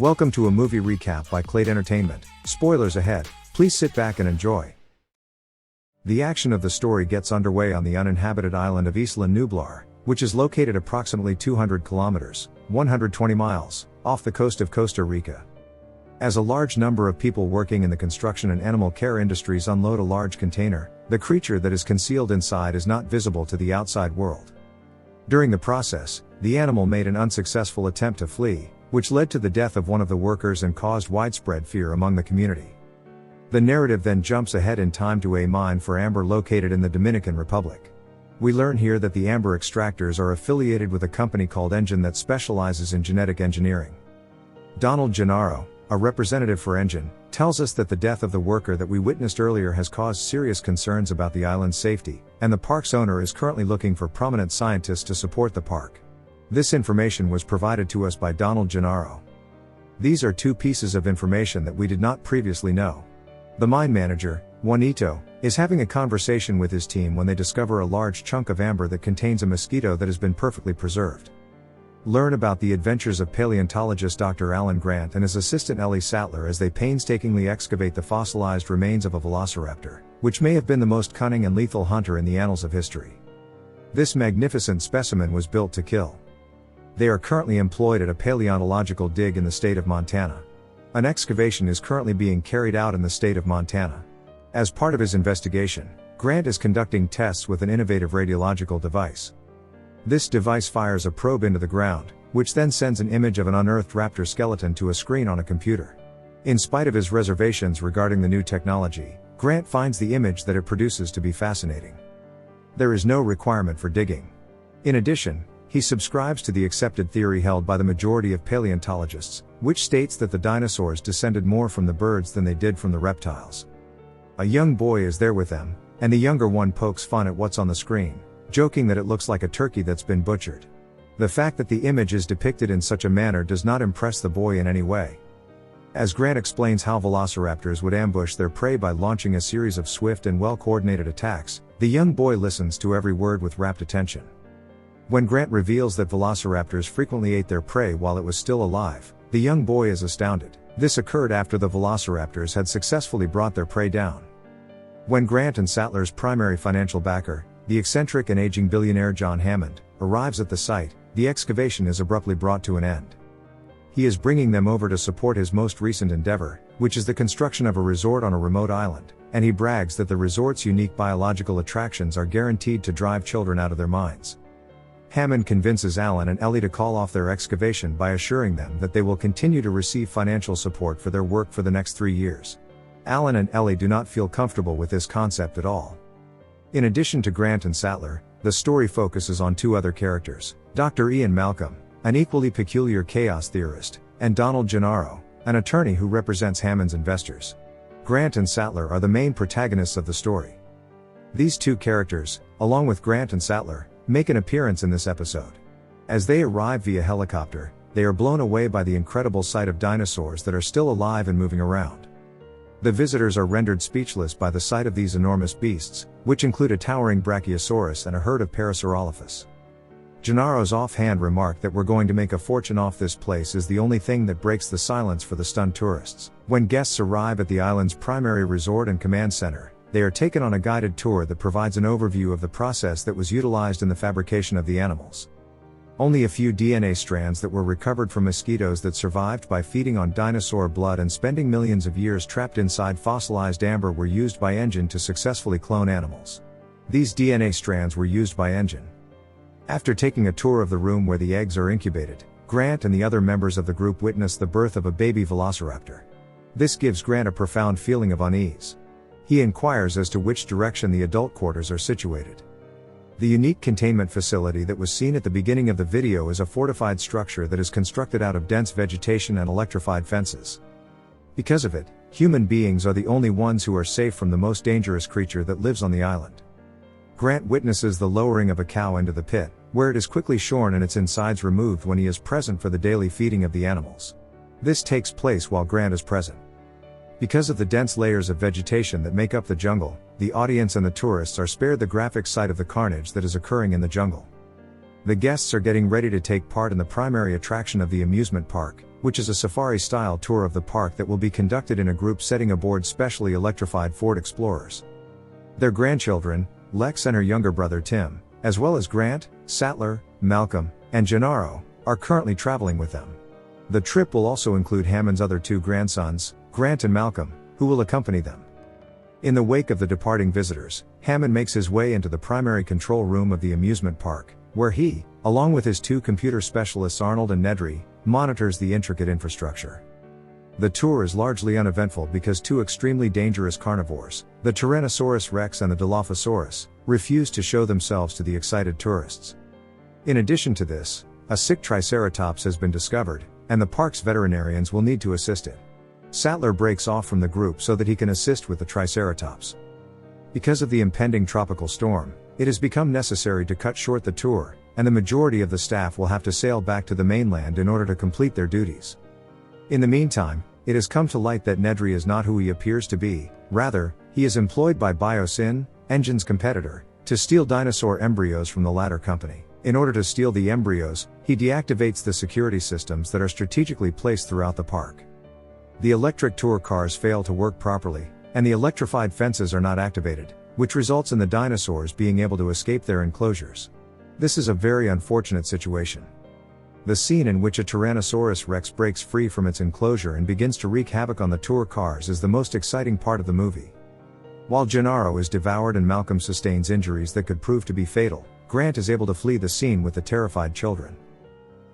Welcome to a movie recap by Claed Entertainment. Spoilers ahead, please sit back and enjoy. The action of the story gets underway on the uninhabited island of Isla Nublar, which is located approximately 200 kilometers, 120 miles, off the coast of Costa Rica. As a large number of people working in the construction and animal care industries unload a large container, the creature that is concealed inside is not visible to the outside world. During the process, the animal made an unsuccessful attempt to flee, which led to the death of one of the workers and caused widespread fear among the community. The narrative then jumps ahead in time to a mine for amber located in the Dominican Republic. We learn here that the amber extractors are affiliated with a company called Engine that specializes in genetic engineering. Donald Gennaro, a representative for Engine, tells us that the death of the worker that we witnessed earlier has caused serious concerns about the island's safety, and the park's owner is currently looking for prominent scientists to support the park. This information was provided to us by Donald Gennaro. These are two pieces of information that we did not previously know. The mine manager, Juanito, is having a conversation with his team when they discover a large chunk of amber that contains a mosquito that has been perfectly preserved. Learn about the adventures of paleontologist Dr. Alan Grant and his assistant Ellie Sattler as they painstakingly excavate the fossilized remains of a velociraptor, which may have been the most cunning and lethal hunter in the annals of history. This magnificent specimen was built to kill. They are currently employed at a paleontological dig in the state of Montana. An excavation is currently being carried out in the state of Montana. As part of his investigation, Grant is conducting tests with an innovative radiological device. This device fires a probe into the ground, which then sends an image of an unearthed raptor skeleton to a screen on a computer. In spite of his reservations regarding the new technology, Grant finds the image that it produces to be fascinating. There is no requirement for digging. In addition, he subscribes to the accepted theory held by the majority of paleontologists, which states that the dinosaurs descended more from the birds than they did from the reptiles. A young boy is there with them, and the younger one pokes fun at what's on the screen, joking that it looks like a turkey that's been butchered. The fact that the image is depicted in such a manner does not impress the boy in any way. As Grant explains how velociraptors would ambush their prey by launching a series of swift and well-coordinated attacks, the young boy listens to every word with rapt attention. When Grant reveals that velociraptors frequently ate their prey while it was still alive, the young boy is astounded. This occurred after the velociraptors had successfully brought their prey down. When Grant and Sattler's primary financial backer, the eccentric and aging billionaire John Hammond, arrives at the site, the excavation is abruptly brought to an end. He is bringing them over to support his most recent endeavor, which is the construction of a resort on a remote island, and he brags that the resort's unique biological attractions are guaranteed to drive children out of their minds. Hammond convinces Alan and Ellie to call off their excavation by assuring them that they will continue to receive financial support for their work for the next 3 years. Alan and Ellie do not feel comfortable with this concept at all. In addition to Grant and Sattler, the story focuses on two other characters, Dr. Ian Malcolm, an equally peculiar chaos theorist, and Donald Gennaro, an attorney who represents Hammond's investors. Grant and Sattler are the main protagonists of the story. These two characters, along with Grant and Sattler, make an appearance in this episode. As they arrive via helicopter, they are blown away by the incredible sight of dinosaurs that are still alive and moving around. The visitors are rendered speechless by the sight of these enormous beasts, which include a towering Brachiosaurus and a herd of Parasaurolophus. Gennaro's offhand remark that we're going to make a fortune off this place is the only thing that breaks the silence for the stunned tourists. When guests arrive at the island's primary resort and command center, they are taken on a guided tour that provides an overview of the process that was utilized in the fabrication of the animals. Only a few DNA strands that were recovered from mosquitoes that survived by feeding on dinosaur blood and spending millions of years trapped inside fossilized amber were used by Engine to successfully clone animals. These DNA strands were used by Engine. After taking a tour of the room where the eggs are incubated, Grant and the other members of the group witness the birth of a baby velociraptor. This gives Grant a profound feeling of unease. He inquires as to which direction the adult quarters are situated. The unique containment facility that was seen at the beginning of the video is a fortified structure that is constructed out of dense vegetation and electrified fences. Because of it, human beings are the only ones who are safe from the most dangerous creature that lives on the island. Grant witnesses the lowering of a cow into the pit, where it is quickly shorn and its insides removed when he is present for the daily feeding of the animals. This takes place while Grant is present. Because of the dense layers of vegetation that make up the jungle, the audience and the tourists are spared the graphic sight of the carnage that is occurring in the jungle. The guests are getting ready to take part in the primary attraction of the amusement park, which is a safari-style tour of the park that will be conducted in a group setting aboard specially electrified Ford Explorers. Their grandchildren, Lex and her younger brother Tim, as well as Grant, Sattler, Malcolm, and Gennaro, are currently traveling with them. The trip will also include Hammond's other two grandsons, Grant and Malcolm, who will accompany them. In the wake of the departing visitors, Hammond makes his way into the primary control room of the amusement park, where he, along with his two computer specialists Arnold and Nedry, monitors the intricate infrastructure. The tour is largely uneventful because two extremely dangerous carnivores, the Tyrannosaurus rex and the Dilophosaurus, refuse to show themselves to the excited tourists. In addition to this, a sick Triceratops has been discovered, and the park's veterinarians will need to assist it. Sattler breaks off from the group so that he can assist with the Triceratops. Because of the impending tropical storm, it has become necessary to cut short the tour, and the majority of the staff will have to sail back to the mainland in order to complete their duties. In the meantime, it has come to light that Nedry is not who he appears to be, rather, he is employed by Biosyn, Engine's competitor, to steal dinosaur embryos from the latter company. In order to steal the embryos, he deactivates the security systems that are strategically placed throughout the park. The electric tour cars fail to work properly, and the electrified fences are not activated, which results in the dinosaurs being able to escape their enclosures. This is a very unfortunate situation. The scene in which a Tyrannosaurus rex breaks free from its enclosure and begins to wreak havoc on the tour cars is the most exciting part of the movie. While Gennaro is devoured and Malcolm sustains injuries that could prove to be fatal, Grant is able to flee the scene with the terrified children.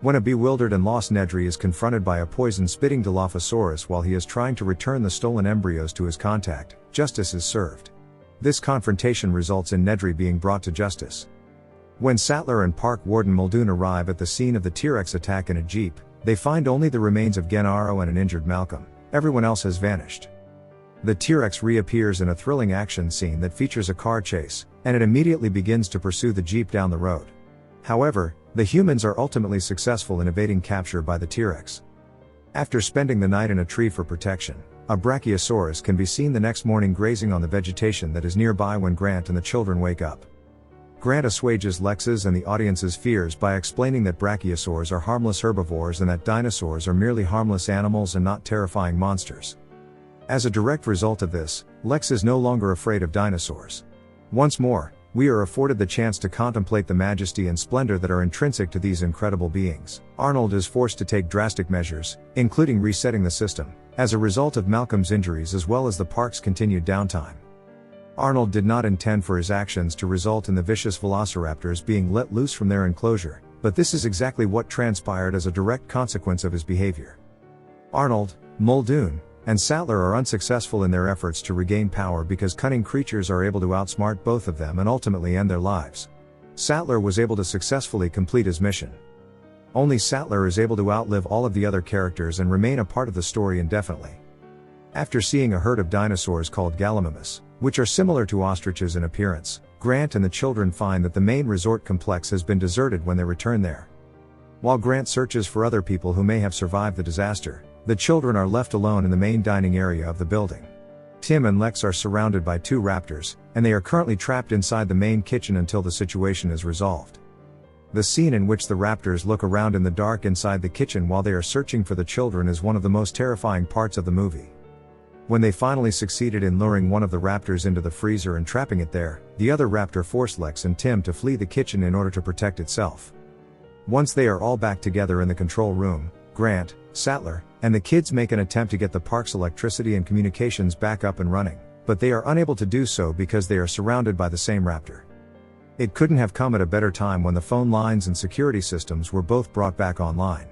When a bewildered and lost Nedry is confronted by a poison-spitting Dilophosaurus while he is trying to return the stolen embryos to his contact, justice is served. This confrontation results in Nedry being brought to justice. When Sattler and Park Warden Muldoon arrive at the scene of the T-Rex attack in a jeep, they find only the remains of Gennaro and an injured Malcolm. Everyone else has vanished. The T-Rex reappears in a thrilling action scene that features a car chase, and it immediately begins to pursue the jeep down the road. However, the humans are ultimately successful in evading capture by the T-Rex. After spending the night in a tree for protection, a Brachiosaurus can be seen the next morning grazing on the vegetation that is nearby when Grant and the children wake up. Grant assuages Lex's and the audience's fears by explaining that brachiosaurs are harmless herbivores and that dinosaurs are merely harmless animals and not terrifying monsters. As a direct result of this, Lex is no longer afraid of dinosaurs. Once more, we are afforded the chance to contemplate the majesty and splendor that are intrinsic to these incredible beings. Arnold is forced to take drastic measures, including resetting the system, as a result of Malcolm's injuries as well as the park's continued downtime. Arnold did not intend for his actions to result in the vicious velociraptors being let loose from their enclosure, but this is exactly what transpired as a direct consequence of his behavior. Arnold, Muldoon, and Sattler are unsuccessful in their efforts to regain power because cunning creatures are able to outsmart both of them and ultimately end their lives. Sattler was able to successfully complete his mission. Only Sattler is able to outlive all of the other characters and remain a part of the story indefinitely. After seeing a herd of dinosaurs called Gallimimus, which are similar to ostriches in appearance, Grant and the children find that the main resort complex has been deserted when they return there. While Grant searches for other people who may have survived the disaster, the children are left alone in the main dining area of the building. Tim and Lex are surrounded by two raptors, and they are currently trapped inside the main kitchen until the situation is resolved. The scene in which the raptors look around in the dark inside the kitchen while they are searching for the children is one of the most terrifying parts of the movie. When they finally succeeded in luring one of the raptors into the freezer and trapping it there, the other raptor forced Lex and Tim to flee the kitchen in order to protect itself. Once they are all back together in the control room, Grant, Sattler, and the kids make an attempt to get the park's electricity and communications back up and running, but they are unable to do so because they are surrounded by the same raptor. It couldn't have come at a better time when the phone lines and security systems were both brought back online.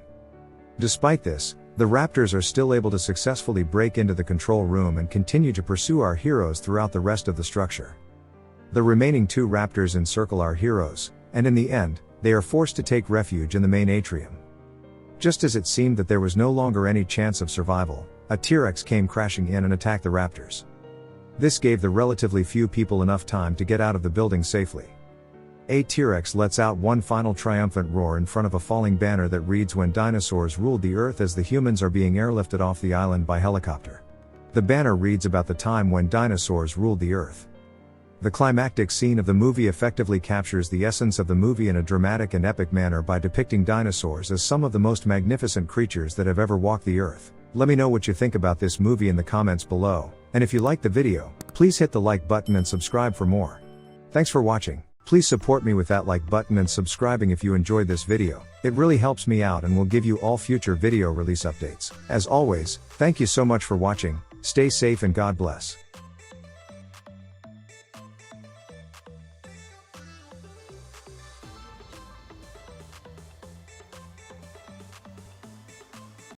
Despite this, the raptors are still able to successfully break into the control room and continue to pursue our heroes throughout the rest of the structure. The remaining two raptors encircle our heroes, and in the end, they are forced to take refuge in the main atrium. Just as it seemed that there was no longer any chance of survival, a T-Rex came crashing in and attacked the raptors. This gave the relatively few people enough time to get out of the building safely. A T-Rex lets out one final triumphant roar in front of a falling banner that reads "When dinosaurs ruled the earth" as the humans are being airlifted off the island by helicopter. The banner reads about the time when dinosaurs ruled the earth. The climactic scene of the movie effectively captures the essence of the movie in a dramatic and epic manner by depicting dinosaurs as some of the most magnificent creatures that have ever walked the earth. Let me know what you think about this movie in the comments below, and if you liked the video, please hit the like button and subscribe for more. Thanks for watching. Please support me with that like button and subscribing if you enjoyed this video. It really helps me out and will give you all future video release updates. As always, thank you so much for watching, stay safe and God bless.